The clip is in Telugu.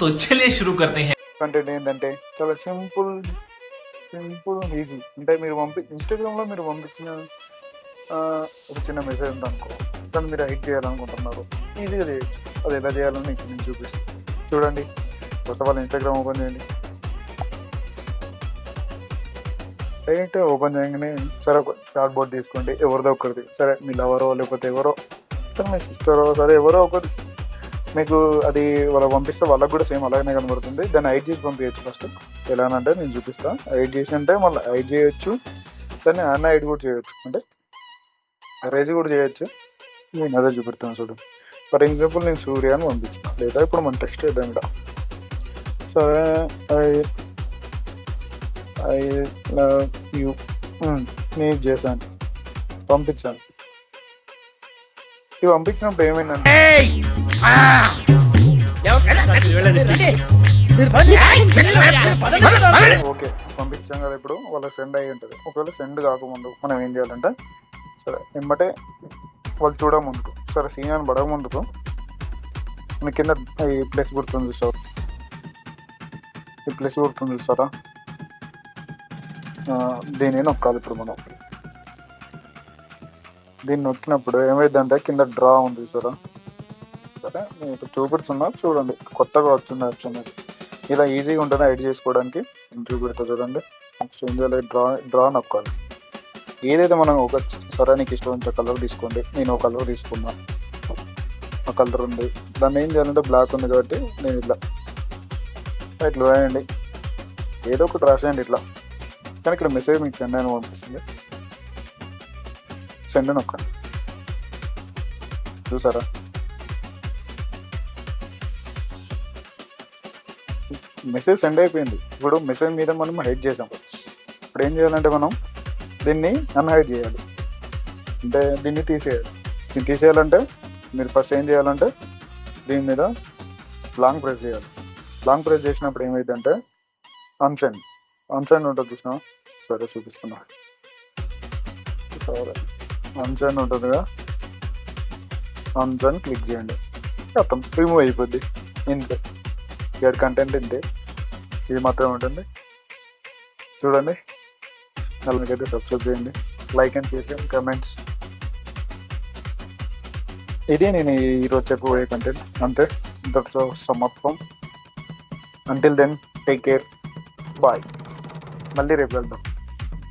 तो चलिए शुरू करते हैं। కంటెంట్ ఏంటంటే చాలా సింపుల్ ఈజీ. అంటే మీరు ఇన్స్టాగ్రామ్లో మీరు పంపించిన ఒక చిన్న మెసేజ్ ఉంది అనుకో, దాన్ని మీరు హైడ్ చేయాలనుకుంటున్నారు, ఈజీగా చేయొచ్చు. అది ఎలా చేయాలని మీకు నేను చూపిస్తాను. చూడండి, first of all Instagram open చేయండి. డైరెక్ట్ ఓపెన్ చేయగానే సరే ఒక చాట్ బోర్డ్ తీసుకోండి, ఎవరిదో ఒకరిది. సరే మీ లవరో లేకపోతే ఎవరో, సరే మీ సిస్టరో, సరే ఎవరో ఒకరు మీకు అది వాళ్ళకి పంపిస్తే వాళ్ళకి కూడా సేమ్ అలాగనే కనబడుతుంది. దాన్ని హైడ్ చేసి పంపించచ్చు. ఫస్ట్ ఎలానంటే నేను చూపిస్తాను. హైడ్ చేసి అంటే మళ్ళీ హైడ్ చేయొచ్చు, దాన్ని అన్న హైడ్ కూడా చేయొచ్చు, అంటే రేజ్ కూడా చేయొచ్చు. నేను అదే చూపెడతాను చూడు. ఫర్ ఎగ్జాంపుల్ నేను సూర్య అని పంపించిన, లేదా ఇప్పుడు మన టెక్స్ట్ వేద్దాం ఇక్కడ. సరే ఐ లవ్ యూ నేను చేశాను, పంపించాను. ఇవి పంపించినప్పుడు ఏమైందంటే ఓకే పంపించాం కదా, ఇప్పుడు వాళ్ళకి సెండ్ అయ్యి ఉంటుంది. ఒకవేళ సెండ్ కాకముందు మనం ఏం చేయాలంటే, సరే ఎమ్మటే వాళ్ళు చూడ ముందుకు, సరే సీన్ అని పడక ముందుకు మీ కింద ఈ ప్లస్ గుర్తుంది చూసారు, ఈ ప్లస్ గుర్తుంది చూసారా, దీన్ని నొక్కాలి. ఇప్పుడు మనం దీన్ని నొక్కినప్పుడు ఏమైందంటే కింద డ్రా ఉంది చూసారా. సరే నేను ఇప్పుడు చూపెడుతున్నా చూడండి, కొత్తగా వచ్చింది ఆప్షన్. అది ఇలా ఈజీగా ఉంటుంది హైడ్ చేసుకోవడానికి. నేను చూపెడతా చూడండి. నెక్స్ట్ ఏం చేయాలి, డ్రా నొక్కాలి. ఏదైతే మనం ఒక సరే నీకు ఇష్టం కలర్ తీసుకోండి, నేను ఒక కలర్ తీసుకున్నా, ఆ కలర్ ఉంది. దాన్ని ఏం చేయాలంటే బ్లాక్ ఉంది కాబట్టి నేను ఇట్లా రాయండి, ఏదో ఒకటి రాసేయండి ఇట్లా. కానీ ఇక్కడ మెసేజ్ మీకు సెండ్ అని పంపిస్తుంది, సెండ్ నొక్కండి. చూసారా, మెసేజ్ సెండ్ అయిపోయింది. ఇప్పుడు మెసేజ్ మీద మనం హైడ్ చేసాం. ఇప్పుడు ఏం చేయాలంటే మనం దీన్ని అన్హైడ్ చేయాలి, అంటే దీన్ని తీసేయాలి. దీన్ని తీసేయాలంటే మీరు ఫస్ట్ ఏం చేయాలంటే దీని మీద లాంగ్ ప్రెస్ చేయాలి. లాంగ్ ప్రెస్ చేసినప్పుడు ఏమైందంటే అన్సెండ్ ఉంటుంది చూసినా. సరే చూపిస్తున్నా, సరే అన్సెండ్ ఉంటుందిగా, అన్సెండ్ క్లిక్ చేయండి, మొత్తం రిమూవ్ అయిపోద్ది. ఇంతే, గేట్ కంటెంట్ ఇంతే, ఇది మాత్రమే ఉంటుంది. చూడండి, అలాగైతే సబ్స్క్రైబ్ చేయండి, లైక్ అండ్ షేర్ చేయండి, కమెంట్స్. ఇది నేను ఈరోజు చెప్పబోయే కంటెంట్. అంతే, ఇంతటితో సమాప్తం. Until then take care, bye. మళ్ళీ రేపు వెళ్దాం.